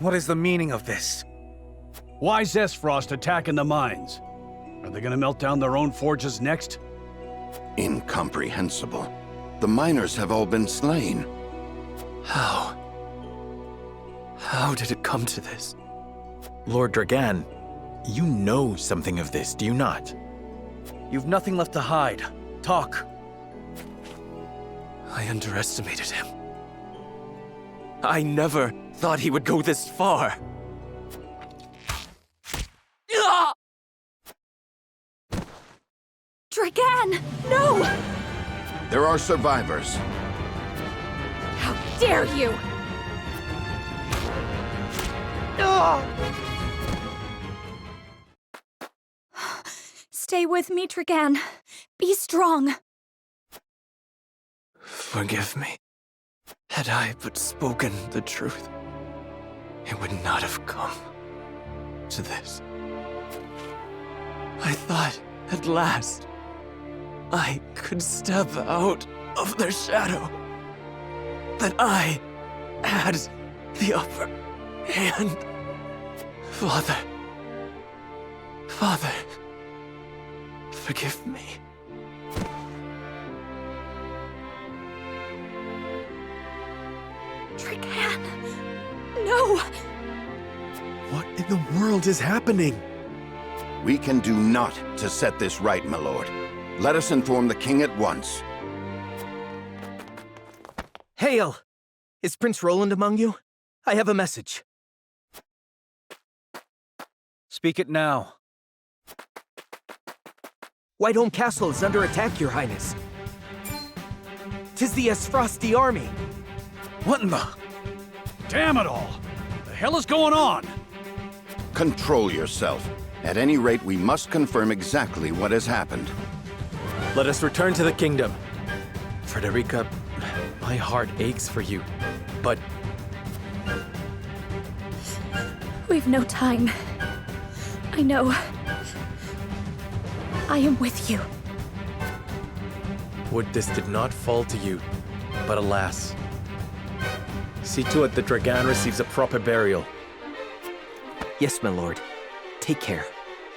What is the meaning of this? Why Zesfrost attacking the mines? Are they gonna melt down their own forges next? Incomprehensible. The miners have all been slain. How? How did it come to this? Lord Dragan, you know something of this, do you not? You've nothing left to hide. Talk. I underestimated him. I never thought he would go this far. Dragan! No! There are survivors. How dare you! Stay with me, Dragan. Be strong. Forgive me. Had I but spoken the truth, it would not have come to this. I thought, at last, I could step out of their shadow. That I had the upper hand. Father, forgive me. Dragan! No! What in the world is happening? We can do naught to set this right, my lord. Let us inform the king at once. Hail! Is Prince Roland among you? I have a message. Speak it now. Whiteholm Castle is under attack, Your Highness. 'Tis the Esfrosti army. What in the... Damn it all! The hell is going on? Control yourself. At any rate, we must confirm exactly what has happened. Let us return to the kingdom. Frederica, my heart aches for you, but We've no time. I know. I am with you. would this did not fall to you. But alas. See to it that Dragan receives a proper burial. Yes, my lord. Take care.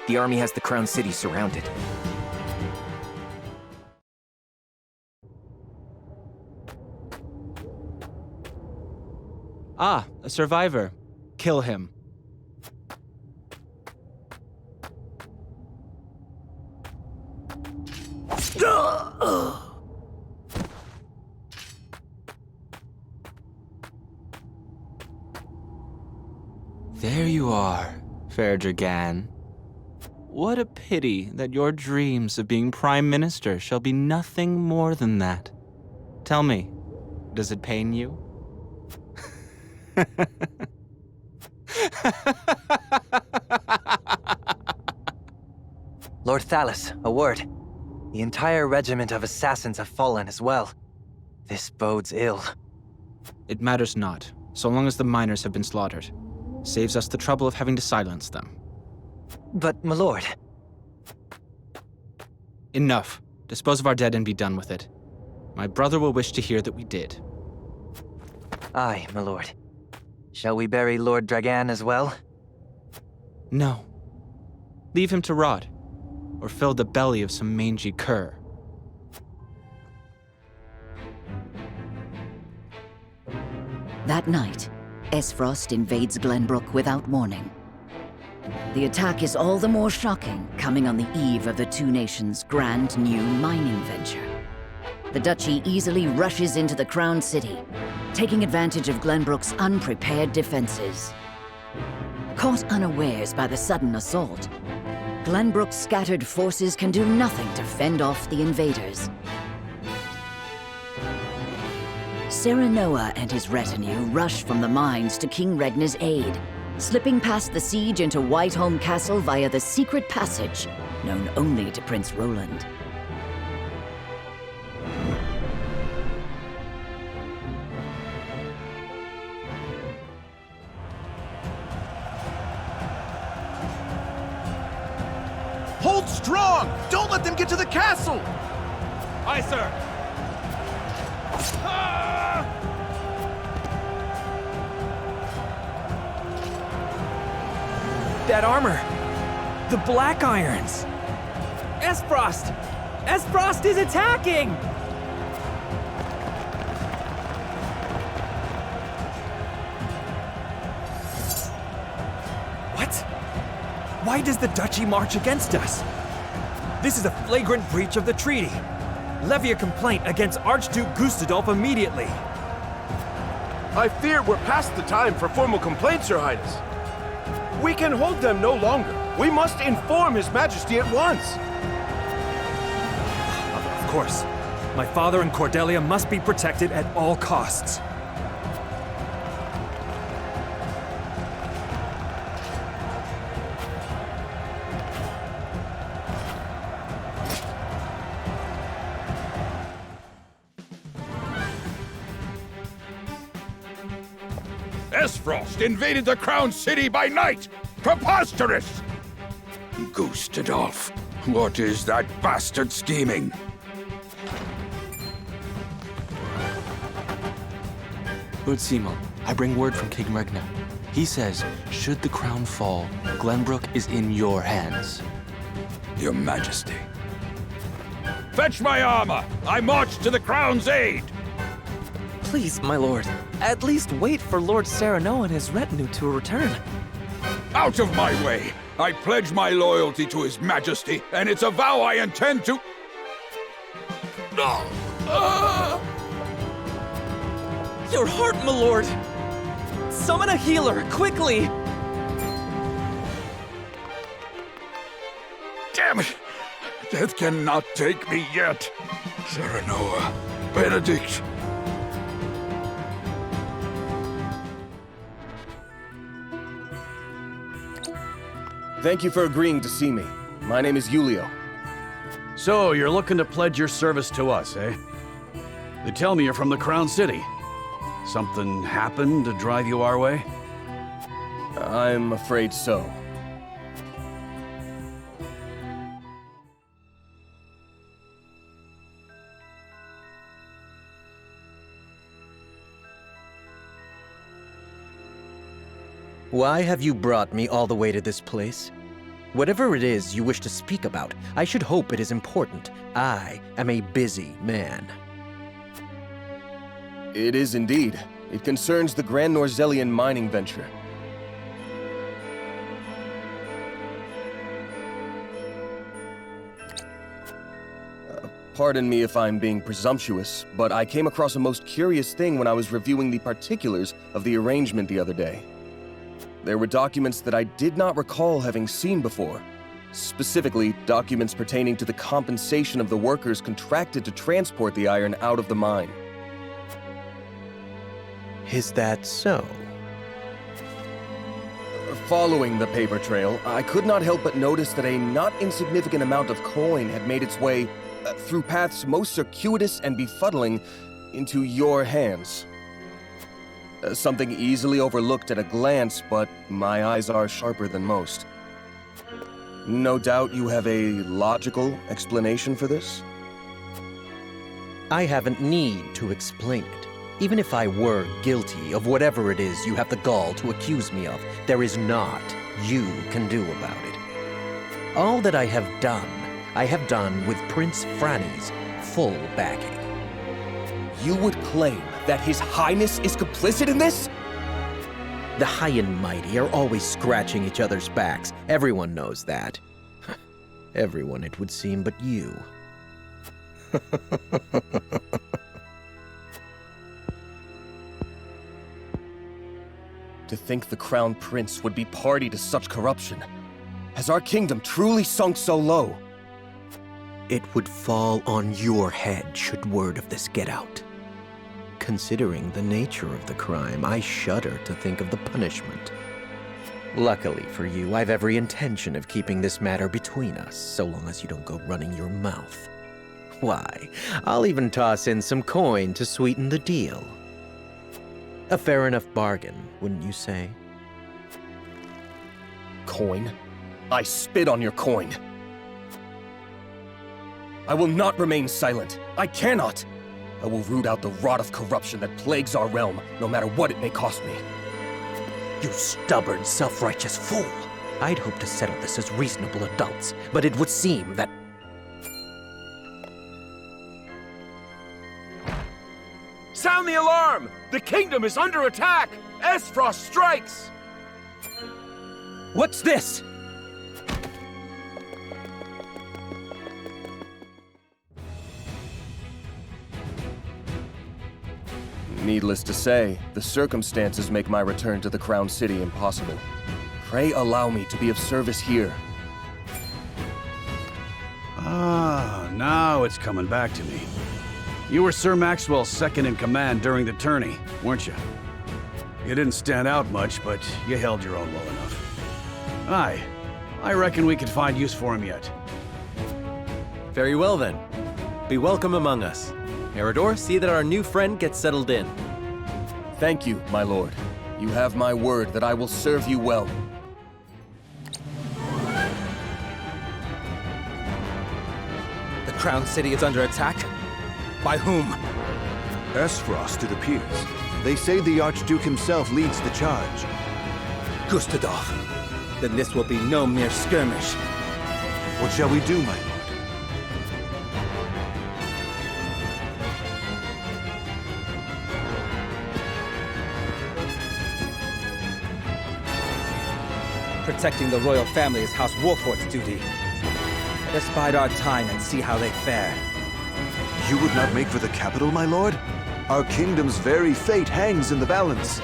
The army has the Crown City surrounded. Ah, a survivor. Kill him. There you are, fair Dragan. What a pity that your dreams of being Prime Minister shall be nothing more than that. Tell me, does it pain you? Lord Thalas, a word. The entire regiment of assassins have fallen as well. This bodes ill. It matters not, so long as the miners have been slaughtered. Saves us the trouble of having to silence them. But, my lord... Enough. Dispose of our dead and be done with it. My brother will wish to hear that we did. Aye, my lord. Shall we bury Lord Dragan as well? No. Leave him to rot, or fill the belly of some mangy cur. That night, Esfrost invades Glenbrook without warning. The attack is all the more shocking, coming on the eve of the two nations' grand new mining venture. The Duchy easily rushes into the Crown City, taking advantage of Glenbrook's unprepared defenses. Caught unawares by the sudden assault, Glenbrook's scattered forces can do nothing to fend off the invaders. Serenoa and his retinue rush from the mines to King Regnar's aid, slipping past the siege into Whiteholm Castle via the secret passage known only to Prince Roland. Hold strong! Don't let them get to the castle! Aye, sir. That armor! The Black Irons! Esfrost! Esfrost is attacking! What? Why does the Duchy march against us? This is a flagrant breach of the treaty. Levy a complaint against Archduke Gustadolf immediately. I fear we're past the time for formal complaints, Your Highness. We can hold them no longer. We must inform His Majesty at once. Of course. My father and Cordelia must be protected at all costs. Esfrost invaded the Crown City by night! Preposterous! Gustadolf, what is that bastard scheming? Lord Simon, I bring word from King Ragnar. He says, should the crown fall, Glenbrook is in your hands. Your Majesty. Fetch my armor! I march to the Crown's aid! Please, my lord, at least wait for Lord Sereno and his retinue to return. Out of my way! I pledge my loyalty to His Majesty, and it's a vow I intend to... Your heart, my lord! Summon a healer, quickly! Damn it! Death cannot take me yet. Serenoa, Benedict. Thank you for agreeing to see me. My name is Julio. So, you're looking to pledge your service to us, eh? They tell me you're from the Crown City. Something happened to drive you our way? I'm afraid so. Why have you brought me all the way to this place? Whatever it is you wish to speak about, I should hope it is important. I am a busy man. It is indeed. It concerns the Grand Norzelian mining venture. Pardon me if I'm being presumptuous, but I came across a most curious thing when I was reviewing the particulars of the arrangement the other day. There were documents that I did not recall having seen before. Specifically, documents pertaining to the compensation of the workers contracted to transport the iron out of the mine. Is that so? Following the paper trail, I could not help but notice that a not insignificant amount of coin had made its way through paths most circuitous and befuddling into your hands. Something easily overlooked at a glance, but my eyes are sharper than most. No doubt you have a logical explanation for this? I haven't need to explain it. Even if I were guilty of whatever it is you have the gall to accuse me of, there is naught you can do about it. All that I have done with Prince Franny's full backing. You would claim that His Highness is complicit in this? The high and mighty are always scratching each other's backs. Everyone knows that. Everyone, it would seem, but you. To think the Crown Prince would be party to such corruption. Has our kingdom truly sunk so low? It would fall on your head should word of this get out. Considering the nature of the crime, I shudder to think of the punishment. Luckily for you, I've every intention of keeping this matter between us, so long as you don't go running your mouth. Why, I'll even toss in some coin to sweeten the deal. A fair enough bargain, wouldn't you say? Coin? I spit on your coin. I will not remain silent. I cannot. I will root out the rot of corruption that plagues our realm, no matter what it may cost me. You stubborn, self-righteous fool! I'd hoped to settle this as reasonable adults, but it would seem that... Sound the alarm! The kingdom is under attack! Esfrost strikes! What's this? Needless to say, the circumstances make my return to the Crown City impossible. Pray allow me to be of service here. Ah, now it's coming back to me. You were Sir Maxwell's second in command during the tourney, weren't you? You didn't stand out much, but you held your own well enough. Aye, I reckon we could find use for him yet. Very well then. Be welcome among us. Eridor, see that our new friend gets settled in. Thank you, my lord. You have my word that I will serve you well. The Crown City is under attack? By whom? Esfrost, it appears. They say the Archduke himself leads the charge. Gustadolf. Then this will be no mere skirmish. What shall we do, my lord? Protecting the royal family is House Wolfort's duty. Let us bide our time and see how they fare. You would not make for the capital, my lord? Our kingdom's very fate hangs in the balance.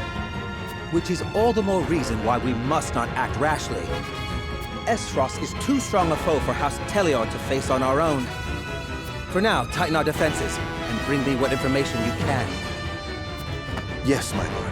Which is all the more reason why we must not act rashly. Esfrost is too strong a foe for House Telior to face on our own. For now, tighten our defenses, and bring me what information you can. Yes, my lord.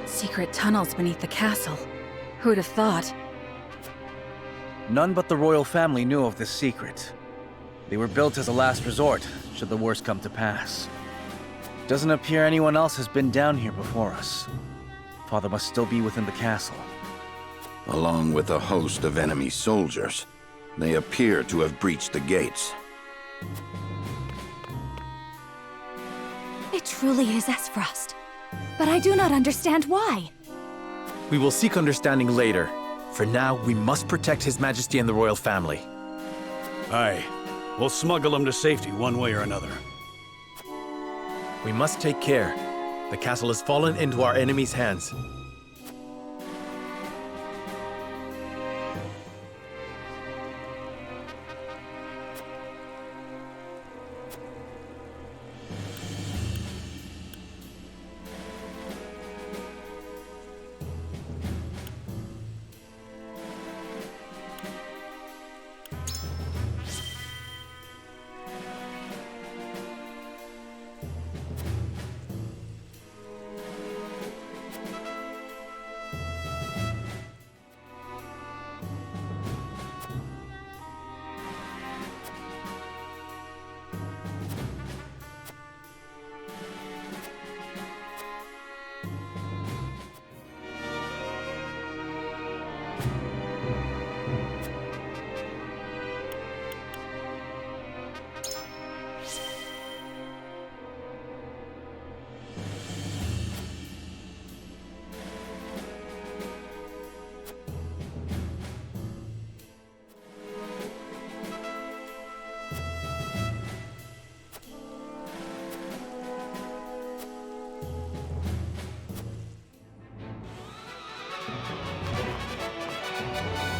Secret tunnels beneath the castle. Who'd have thought? None but the royal family knew of this secret. They were built as a last resort, should the worst come to pass. Doesn't appear anyone else has been down here before us. Father must still be within the castle. Along with a host of enemy soldiers. They appear to have breached the gates. It truly is Esfrost. But I do not understand why. We will seek understanding later. For now, we must protect His Majesty and the royal family. Aye. We'll smuggle him to safety one way or another. We must take care. The castle has fallen into our enemy's hands.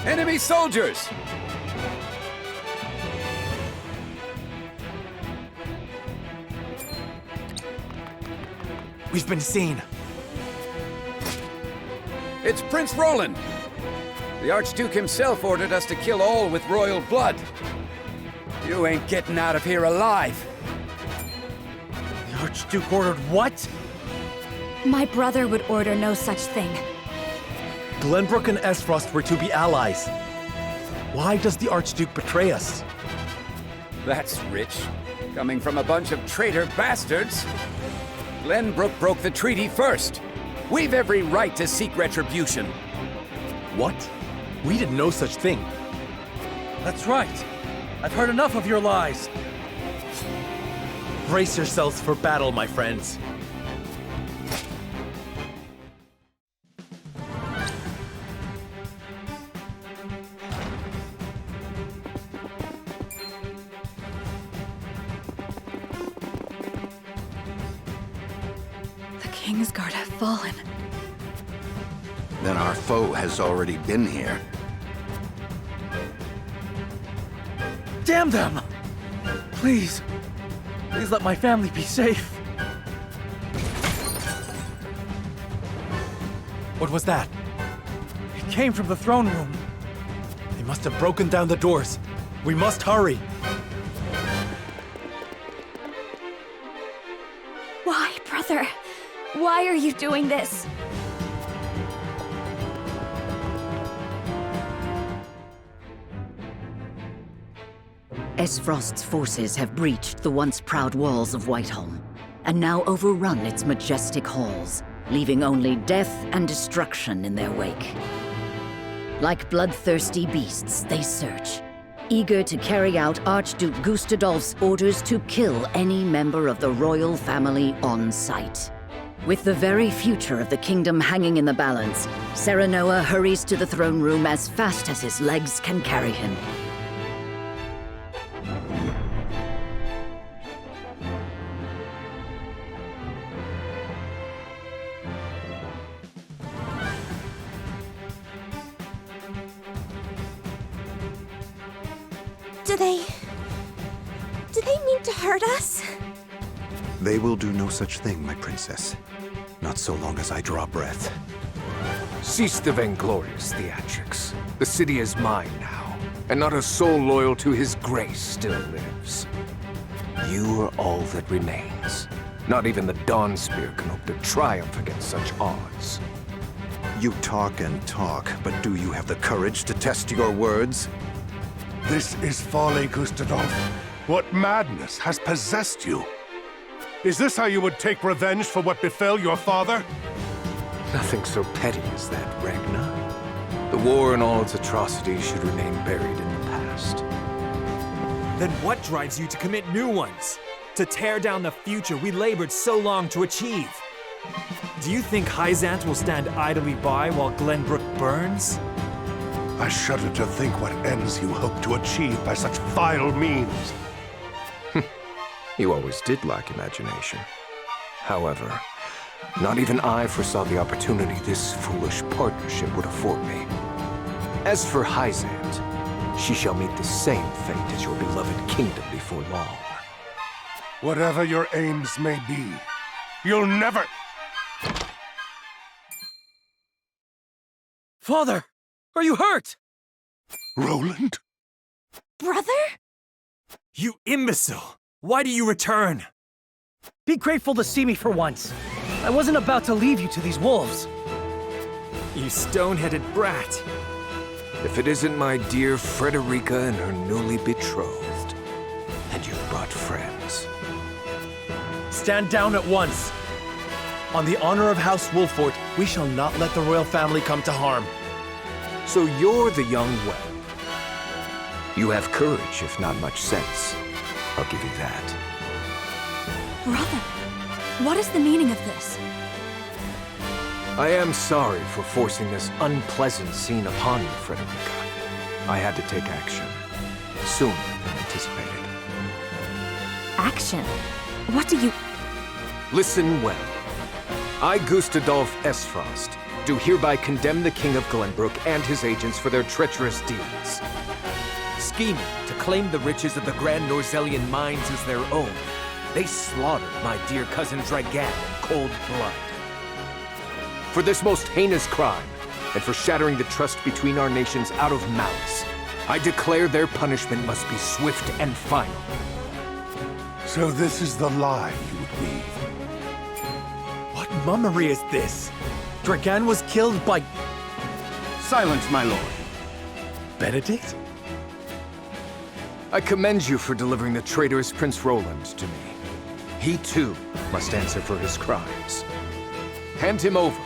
Enemy soldiers! We've been seen. It's Prince Roland! The Archduke himself ordered us to kill all with royal blood. You ain't getting out of here alive. The Archduke ordered what? My brother would order no such thing. Glenbrook and Esfrost were to be allies. Why does the Archduke betray us? That's rich. Coming from a bunch of traitor bastards. Glenbrook broke the treaty first. We've every right to seek retribution. What? We did no such thing. That's right. I've heard enough of your lies. Brace yourselves for battle, my friends. The Kingsguard have fallen. Then our foe has already been here. Damn them! Please let my family be safe. What was that? It came from the throne room. They must have broken down the doors. We must hurry. Why, brother? Why are you doing this? Esfrost's forces have breached the once proud walls of Whiteholm, and now overrun its majestic halls, leaving only death and destruction in their wake. Like bloodthirsty beasts, they search, eager to carry out Archduke Gustadolf's orders to kill any member of the royal family on sight. With the very future of the kingdom hanging in the balance, Serenoa hurries to the throne room as fast as his legs can carry him. Do they mean to hurt us? They will do no such thing, my princess. Not so long as I draw breath. Cease the vainglorious theatrics. The city is mine now, and not a soul loyal to his grace still lives. You are all that remains. Not even the Dawnspear can hope to triumph against such odds. You talk and talk, but do you have the courage to test your words? This is folly, Gustadolf. What madness has possessed you? Is this how you would take revenge for what befell your father? Nothing so petty as that, Ragnar. The war and all its atrocities should remain buried in the past. Then what drives you to commit new ones? To tear down the future we labored so long to achieve? Do you think Hyzant will stand idly by while Glenbrook burns? I shudder to think what ends you hope to achieve by such vile means. You always did lack imagination. However, not even I foresaw the opportunity this foolish partnership would afford me. As for Hyzant, she shall meet the same fate as your beloved kingdom before long. Whatever your aims may be, you'll never... Father! Are you hurt? Roland? Brother? You imbecile! Why do you return? Be grateful to see me for once. I wasn't about to leave you to these wolves. You stone-headed brat. If it isn't my dear Frederica and her newly betrothed, and you've brought friends. Stand down at once. On the honor of House Wolffort, we shall not let the royal family come to harm. So you're the young whelp. You have courage, if not much sense. I'll give you that. Brother, what is the meaning of this? I am sorry for forcing this unpleasant scene upon you, Frederica. I had to take action. Sooner than anticipated. Action? What do you... Listen well. I, Gustadolf Esfrost, do hereby condemn the King of Glenbrook and his agents for their treacherous deeds. Scheming to claim the riches of the Grand Norzelian mines as their own, they slaughtered my dear cousin Dragan in cold blood. For this most heinous crime, and for shattering the trust between our nations out of malice. I declare their punishment must be swift and final. So this is the lie you would weave. What mummery is this? Dragan was killed by... Silence, my lord. Benedict? I commend you for delivering the traitorous Prince Roland to me. He too must answer for his crimes. Hand him over,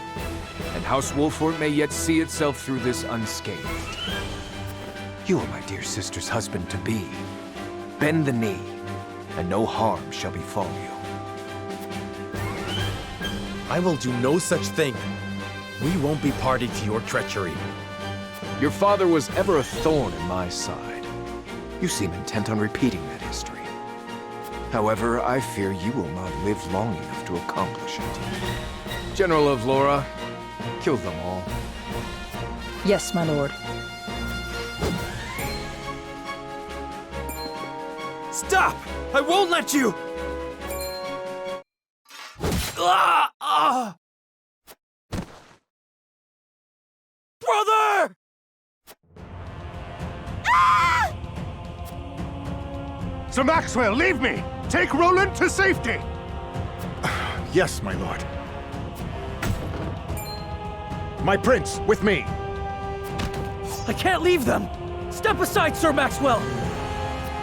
and House Wolffort may yet see itself through this unscathed. You are my dear sister's husband-to-be. Bend the knee, and no harm shall befall you. I will do no such thing. We won't be party to your treachery. Your father was ever a thorn in my side. You seem intent on repeating that history. However, I fear you will not live long enough to accomplish it. General of Laura, kill them all. Yes, my lord. Stop! I won't let you! Ah! Ah! Brother! Ah! Sir Maxwell, leave me! Take Roland to safety! Yes, my lord. My prince, with me! I can't leave them! Step aside, Sir Maxwell!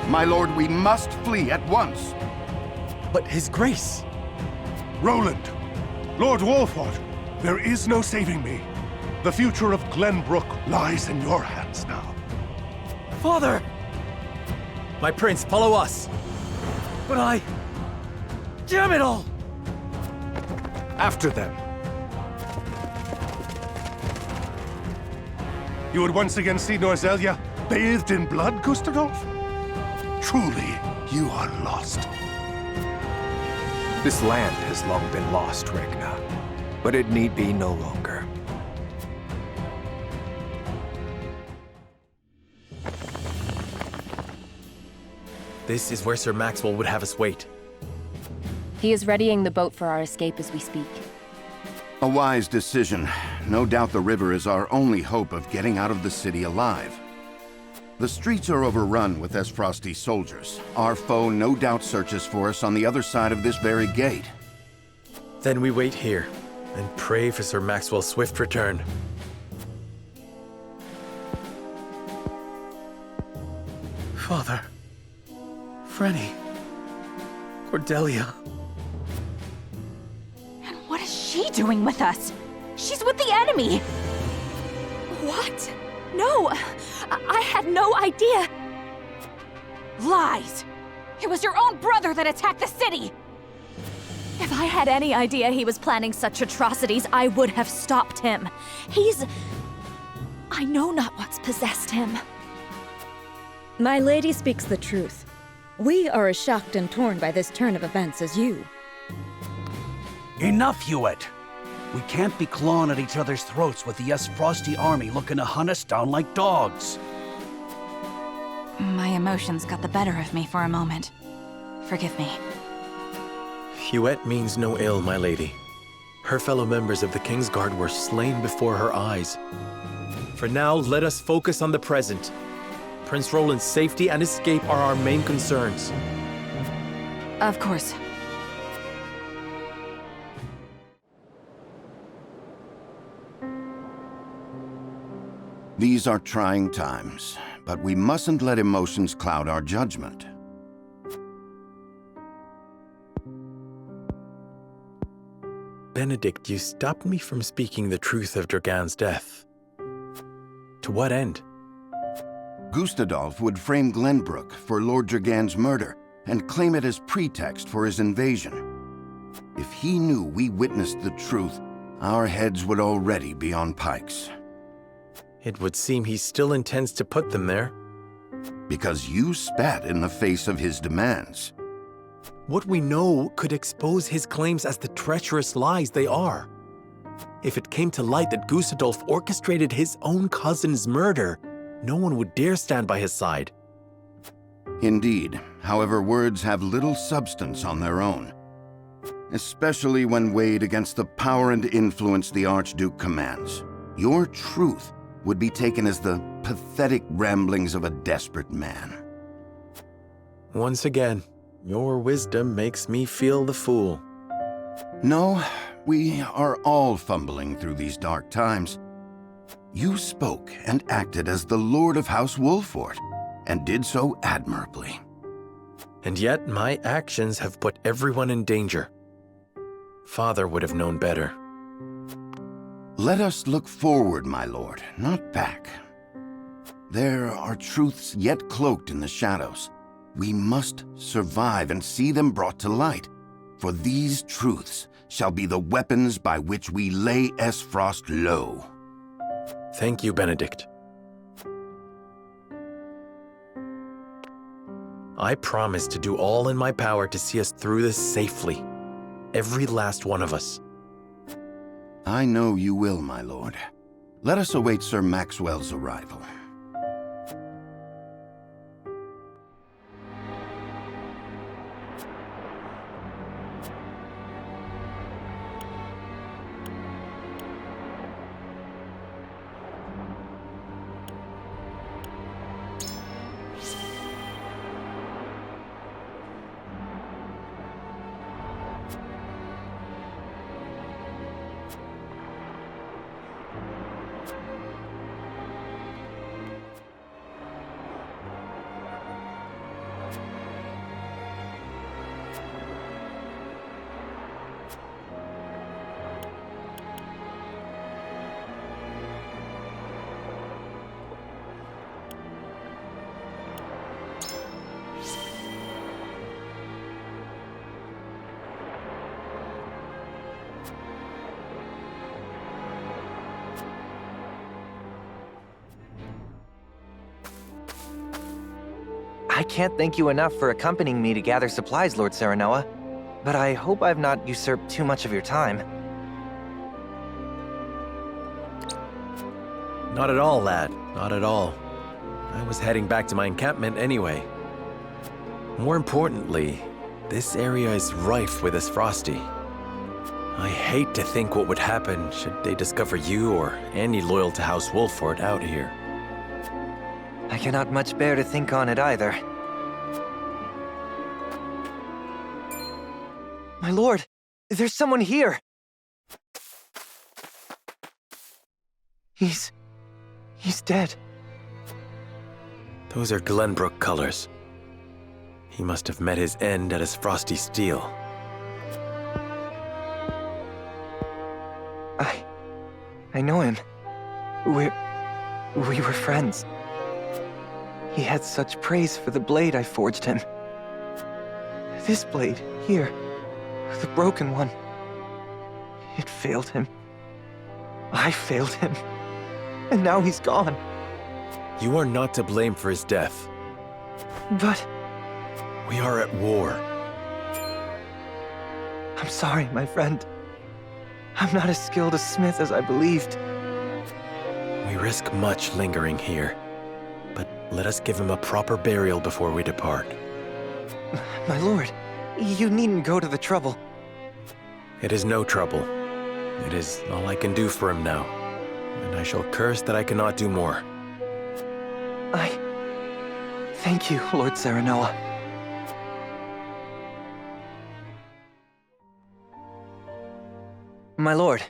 My lord, we must flee at once. But his grace... Roland! Lord Wolffort, there is no saving me. The future of Glenbrook lies in your hands now. Father! My prince, follow us! But I... Damn it all! After them. You would once again see Norzelia bathed in blood, Gustadolf? Truly, you are lost. This land has long been lost, Regna, but it need be no longer. This is where Sir Maxwell would have us wait. He is readying the boat for our escape as we speak. A wise decision. No doubt the river is our only hope of getting out of the city alive. The streets are overrun with Esfrosti soldiers. Our foe no doubt searches for us on the other side of this very gate. Then we wait here and pray for Sir Maxwell's swift return. Father... Frenny... Cordelia... And what is she doing with us? She's with the enemy! What? No! I had no idea! Lies! It was your own brother that attacked the city! If I had any idea he was planning such atrocities, I would have stopped him. I know not what's possessed him. My lady speaks the truth. We are as shocked and torn by this turn of events as you. Enough, Hewitt! We can't be clawing at each other's throats with the Esfrosti army looking to hunt us down like dogs. My emotions got the better of me for a moment. Forgive me. Hewitt means no ill, my lady. Her fellow members of the Kingsguard were slain before her eyes. For now, let us focus on the present. Prince Roland's safety and escape are our main concerns. Of course. These are trying times, but we mustn't let emotions cloud our judgment. Benedict, you stopped me from speaking the truth of Dragan's death. To what end? Gustadolf would frame Glenbrook for Lord Dragan's murder and claim it as pretext for his invasion. If he knew we witnessed the truth, our heads would already be on pikes. It would seem he still intends to put them there. Because you spat in the face of his demands. What we know could expose his claims as the treacherous lies they are. If it came to light that Gustadolf orchestrated his own cousin's murder, no one would dare stand by his side. Indeed. However, words have little substance on their own. Especially when weighed against the power and influence the Archduke commands. your truth would be taken as the pathetic ramblings of a desperate man. Once again, your wisdom makes me feel the fool. No, we are all fumbling through these dark times. You spoke and acted as the Lord of House Wolford, and did so admirably. And yet my actions have put everyone in danger. Father would have known better. Let us look forward, my lord, not back. There are truths yet cloaked in the shadows. We must survive and see them brought to light, for these truths shall be the weapons by which we lay Esfrost low. Thank you, Benedict. I promise to do all in my power to see us through this safely. Every last one of us. I know you will, my lord. Let us await Sir Maxwell's arrival. I can't thank you enough for accompanying me to gather supplies, Lord Serenoa, but I hope I've not usurped too much of your time. Not at all, lad. Not at all. I was heading back to my encampment anyway. More importantly, this area is rife with Esfrosti. I hate to think what would happen should they discover you or any loyal to House Wolford out here. I cannot much bear to think on it either. My lord, there's someone here! He's dead. Those are Glenbrook colors. He must have met his end at Esfrosti Steel. I know him. We were friends. He had such praise for the blade I forged him. This blade, here, the broken one, it failed him. I failed him. And now he's gone. You are not to blame for his death. But... we are at war. I'm sorry, my friend. I'm not as skilled a smith as I believed. We risk much lingering here, but let us give him a proper burial before we depart. My lord, you needn't go to the trouble. It is no trouble. It is all I can do for him now, and I shall curse that I cannot do more. Thank you, Lord Serenoa. My lord,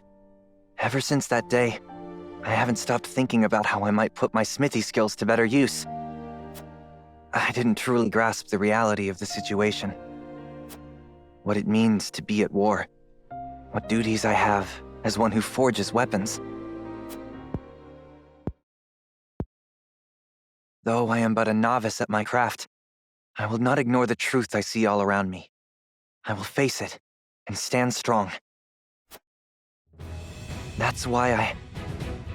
ever since that day, I haven't stopped thinking about how I might put my smithy skills to better use. I didn't truly grasp the reality of the situation. What it means to be at war. What duties I have as one who forges weapons. Though I am but a novice at my craft, I will not ignore the truth I see all around me. I will face it and stand strong. That's why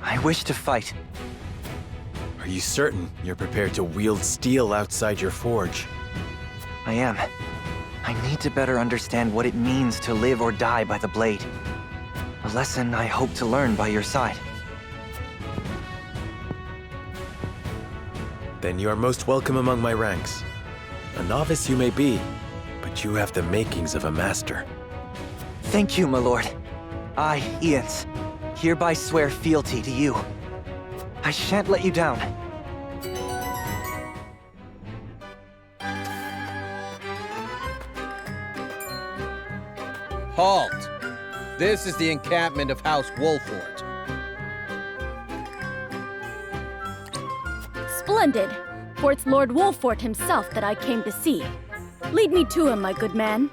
I wish to fight. Are you certain you're prepared to wield steel outside your forge? I am. I need to better understand what it means to live or die by the blade. A lesson I hope to learn by your side. Then you are most welcome among my ranks. A novice you may be, but you have the makings of a master. Thank you, my lord. I, Ians, hereby swear fealty to you. I shan't let you down. Halt! This is the encampment of House Wolford. Splendid! For it's Lord Wolford himself that I came to see. Lead me to him, my good man.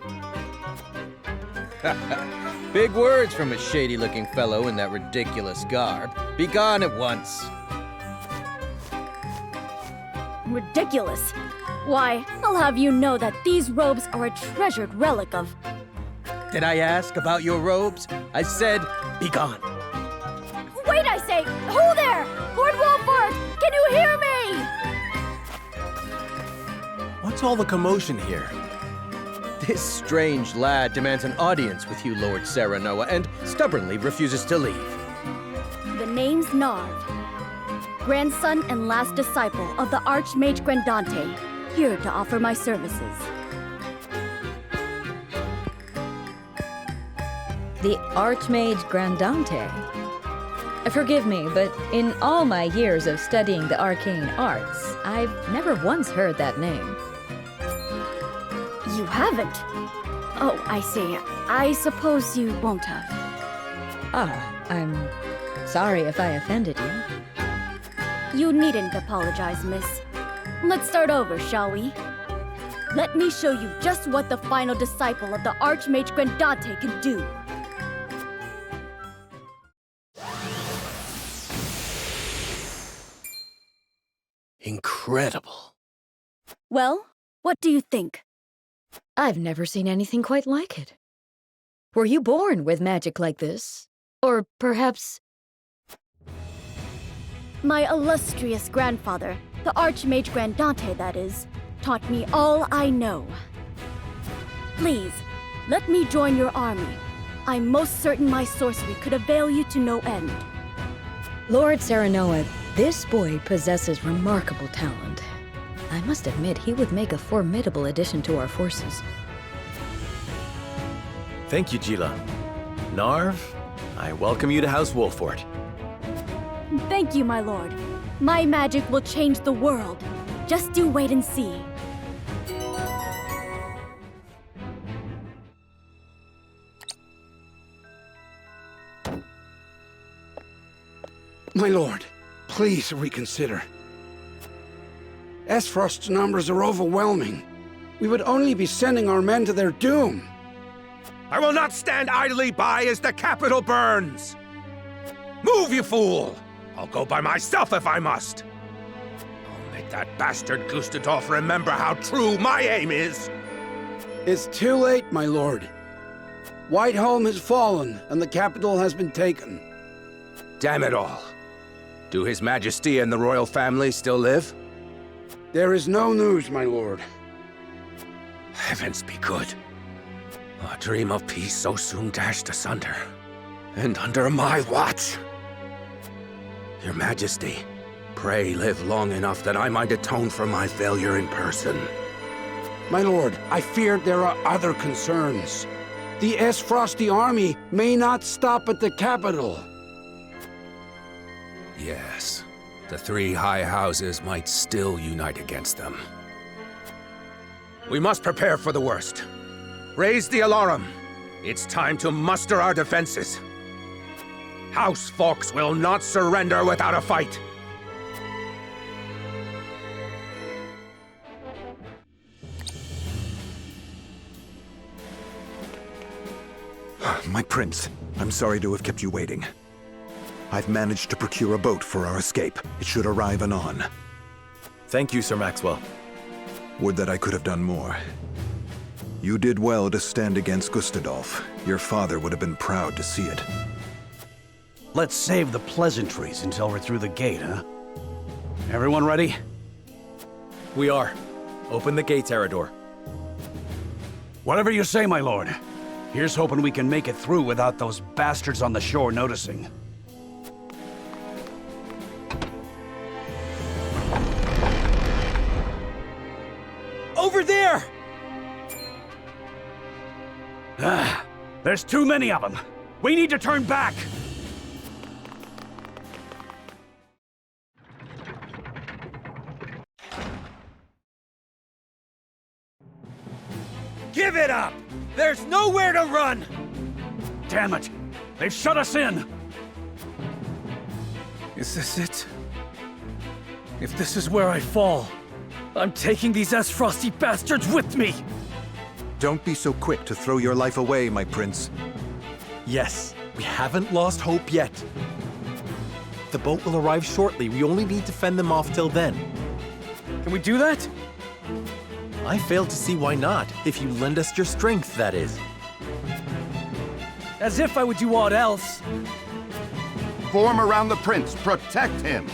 Big words from a shady-looking fellow in that ridiculous garb. Be gone at once. Ridiculous. Why, I'll have you know that these robes are a treasured relic of... Did I ask about your robes? I said, be gone. Wait, I say! Who there? Lord Wolford! Can you hear me? What's all the commotion here? This strange lad demands an audience with you, Lord Serenoa, and stubbornly refuses to leave. The name's Narv. Grandson and last disciple of the Archmage Grandante, here to offer my services. The Archmage Grandante? Forgive me, but in all my years of studying the arcane arts, I've never once heard that name. You haven't? Oh, I see. I suppose you won't have. Ah, I'm sorry if I offended you. You needn't apologize, miss. Let's start over, shall we? Let me show you just what the final disciple of the Archmage Grandante can do. Incredible. Well, what do you think? I've never seen anything quite like it. Were you born with magic like this? Or perhaps... My illustrious grandfather, the Archmage Grandante, that is, taught me all I know. Please, let me join your army. I'm most certain my sorcery could avail you to no end. Lord Serenoa, this boy possesses remarkable talent. I must admit, he would make a formidable addition to our forces. Thank you, Jila. Narv, I welcome you to House Wolford. Thank you, my lord. My magic will change the world. Just you wait and see. My lord, please reconsider. Esfrost's numbers are overwhelming. We would only be sending our men to their doom. I will not stand idly by as the capital burns! Move, you fool! I'll go by myself if I must! I'll make that bastard Gustadolf remember how true my aim is! It's too late, my lord. Whiteholm has fallen, and the capital has been taken. Damn it all. Do His Majesty and the royal family still live? There is no news, my lord. Heavens be good. A dream of peace so soon dashed asunder. And under my watch. Your Majesty, pray live long enough that I might atone for my failure in person. My lord, I fear there are other concerns. The Esfrosti army may not stop at the capital. Yes, the three high houses might still unite against them. We must prepare for the worst. Raise the alarum. It's time to muster our defenses. House Fawkes will not surrender without a fight. My prince, I'm sorry to have kept you waiting. I've managed to procure a boat for our escape. It should arrive anon. Thank you, Sir Maxwell. Would that I could have done more. You did well to stand against Gustadolf. Your father would have been proud to see it. Let's save the pleasantries until we're through the gate, huh? Everyone ready? We are. Open the gates, Eredor. Whatever you say, my lord. Here's hoping we can make it through without those bastards on the shore noticing. Over there! There's too many of them. We need to turn back. Give it up! There's nowhere to run! Damn it! They've shut us in! Is this it? If this is where I fall, I'm taking these Frosty bastards with me! Don't be so quick to throw your life away, my prince. Yes, we haven't lost hope yet. The boat will arrive shortly. We only need to fend them off till then. Can we do that? I fail to see why not, if you lend us your strength, that is. As if I would do aught else. Form around the prince. Protect him.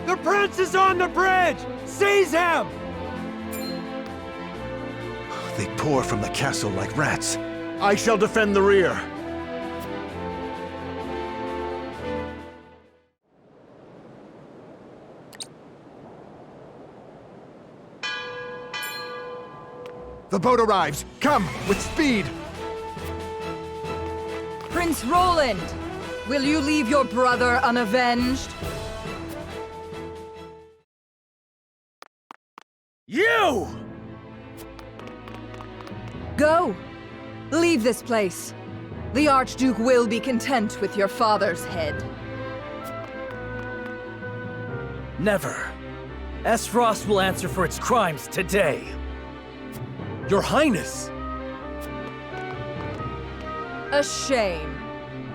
The prince is on the bridge! Seize him! They pour from the castle like rats. I shall defend the rear. The boat arrives! Come, with speed! Prince Roland! Will you leave your brother unavenged? You! Go! Leave this place. The Archduke will be content with your father's head. Never. Frost will answer for its crimes today. Your Highness! A shame.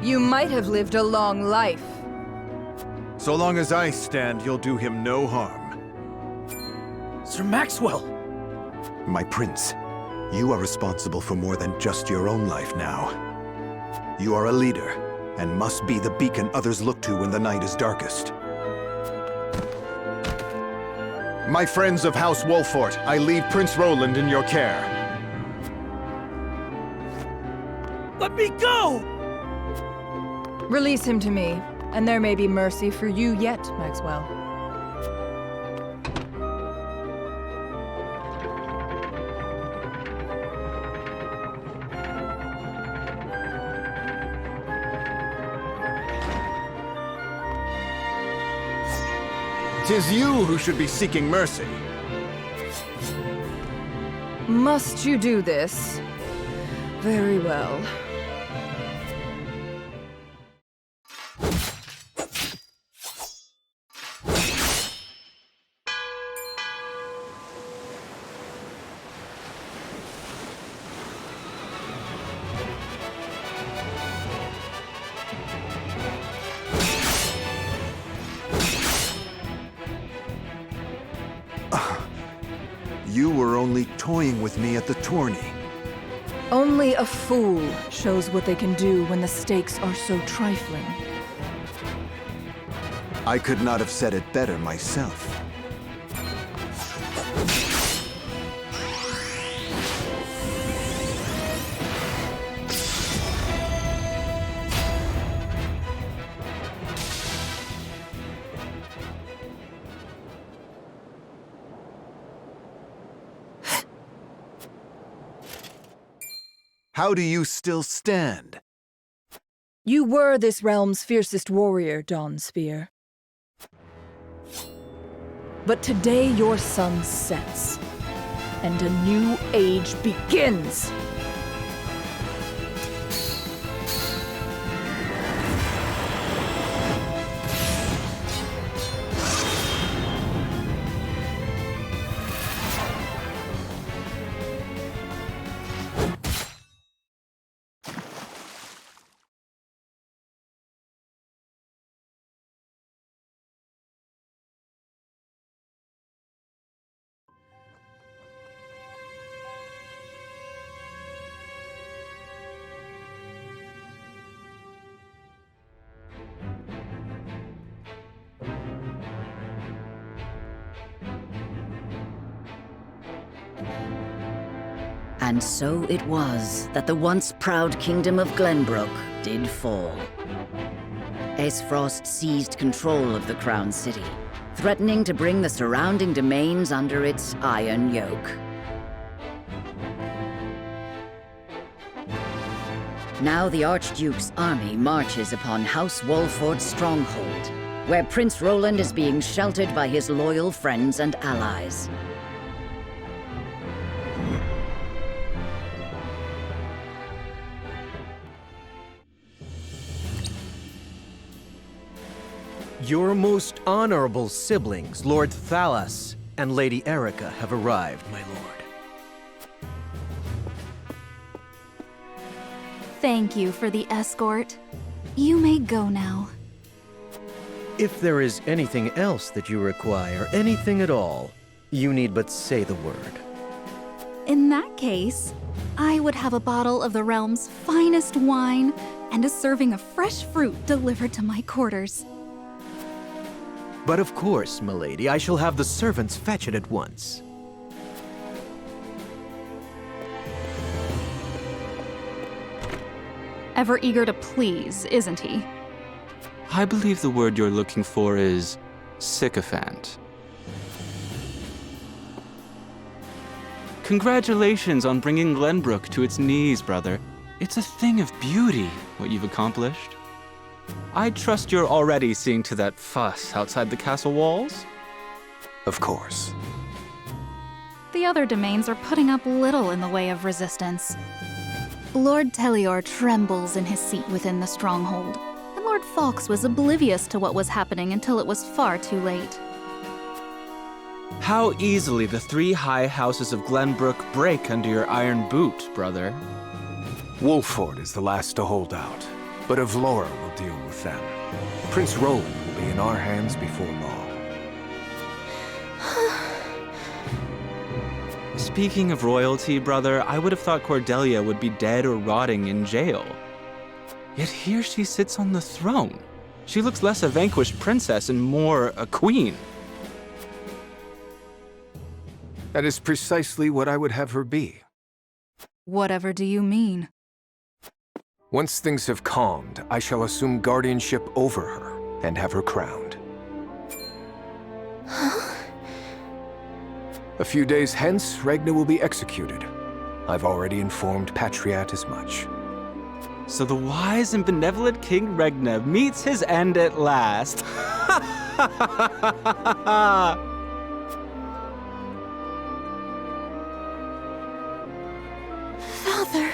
You might have lived a long life. So long as I stand, you'll do him no harm. Sir Maxwell! My prince, you are responsible for more than just your own life now. You are a leader, and must be the beacon others look to when the night is darkest. My friends of House Wolfort, I leave Prince Roland in your care. Let me go! Release him to me, and there may be mercy for you yet, Maxwell. Tis you who should be seeking mercy. Must you do this? Very well. You were only toying with me at the tourney. Only a fool shows what they can do when the stakes are so trifling. I could not have said it better myself. How do you still stand? You were this realm's fiercest warrior, Dawn Spear. But today your sun sets, and a new age begins! And so it was that the once proud kingdom of Glenbrook did fall. Aesfrost seized control of the Crown City, threatening to bring the surrounding domains under its iron yoke. Now the Archduke's army marches upon House Wolfort's stronghold, where Prince Roland is being sheltered by his loyal friends and allies. Your most honorable siblings, Lord Thalas and Lady Erica, have arrived, my lord. Thank you for the escort. You may go now. If there is anything else that you require, anything at all, you need but say the word. In that case, I would have a bottle of the realm's finest wine and a serving of fresh fruit delivered to my quarters. But of course, milady, I shall have the servants fetch it at once. Ever eager to please, isn't he? I believe the word you're looking for is sycophant. Congratulations on bringing Glenbrook to its knees, brother. It's a thing of beauty, what you've accomplished. I trust you're already seeing to that fuss outside the castle walls? Of course. The other domains are putting up little in the way of resistance. Lord Telior trembles in his seat within the stronghold, and Lord Fawkes was oblivious to what was happening until it was far too late. How easily the three high houses of Glenbrook break under your iron boot, brother. Wolford is the last to hold out, but Avlora will deal with them. Prince Roland will be in our hands before long. Speaking of royalty, brother, I would have thought Cordelia would be dead or rotting in jail. Yet here she sits on the throne. She looks less a vanquished princess and more a queen. That is precisely what I would have her be. Whatever do you mean? Once things have calmed, I shall assume guardianship over her and have her crowned. A few days hence, Regna will be executed. I've already informed Patriat as much. So the wise and benevolent King Regna meets his end at last. Father!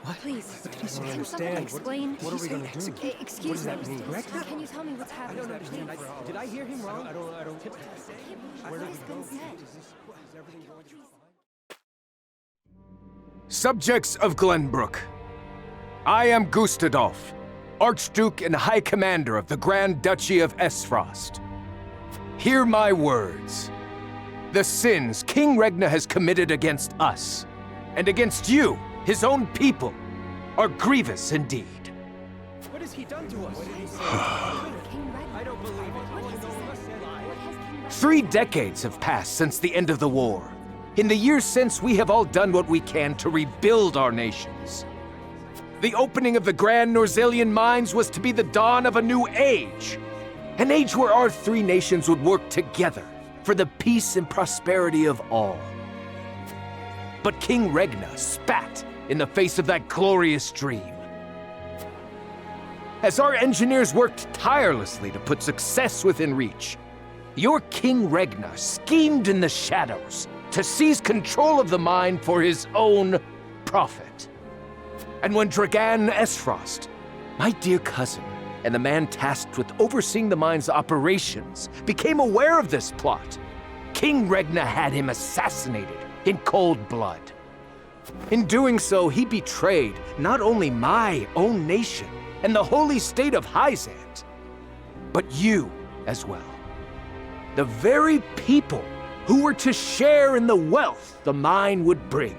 What? Please, Can you understand? explain? What are we going to do? Excuse me. Can you tell me what's happening? I don't understand. Did I hear him wrong? I don't. Where did we go? Subjects of Glenbrook, I am Gustadolf, Archduke and High Commander of the Grand Duchy of Esfrost. Hear my words. The sins King Regna has committed against us, and against you, his own people, are grievous indeed. What has he done to us? I don't believe it. 3 decades have passed since the end of the war. In the years since, we have all done what we can to rebuild our nations. The opening of the Grand Norzelian mines was to be the dawn of a new age. An age where our 3 nations would work together for the peace and prosperity of all. But King Regna spat in the face of that glorious dream. As our engineers worked tirelessly to put success within reach, your King Regna schemed in the shadows to seize control of the mine for his own profit. And when Dragan Esfrost, my dear cousin, and the man tasked with overseeing the mine's operations, became aware of this plot, King Regna had him assassinated in cold blood. In doing so, he betrayed not only my own nation and the holy state of Hyzant, but you as well. The very people who were to share in the wealth the mine would bring.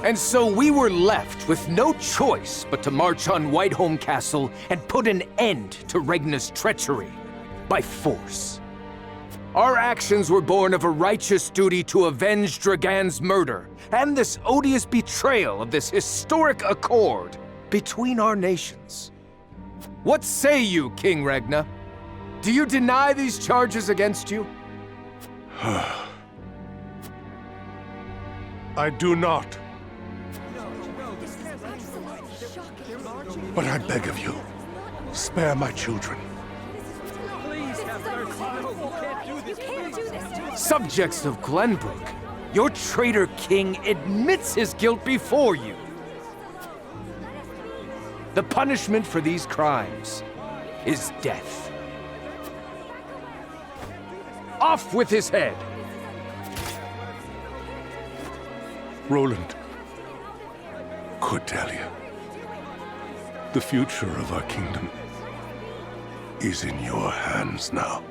And so we were left with no choice but to march on Whiteholm Castle and put an end to Regna's treachery by force. Our actions were born of a righteous duty to avenge Dragan's murder and this odious betrayal of this historic accord between our nations. What say you, King Regna? Do you deny these charges against you? I do not. But I beg of you, spare my children. Subjects of Glenbrook, your traitor king admits his guilt before you. The punishment for these crimes is death. Off with his head! Roland. Cordelia. The future of our kingdom is in your hands now.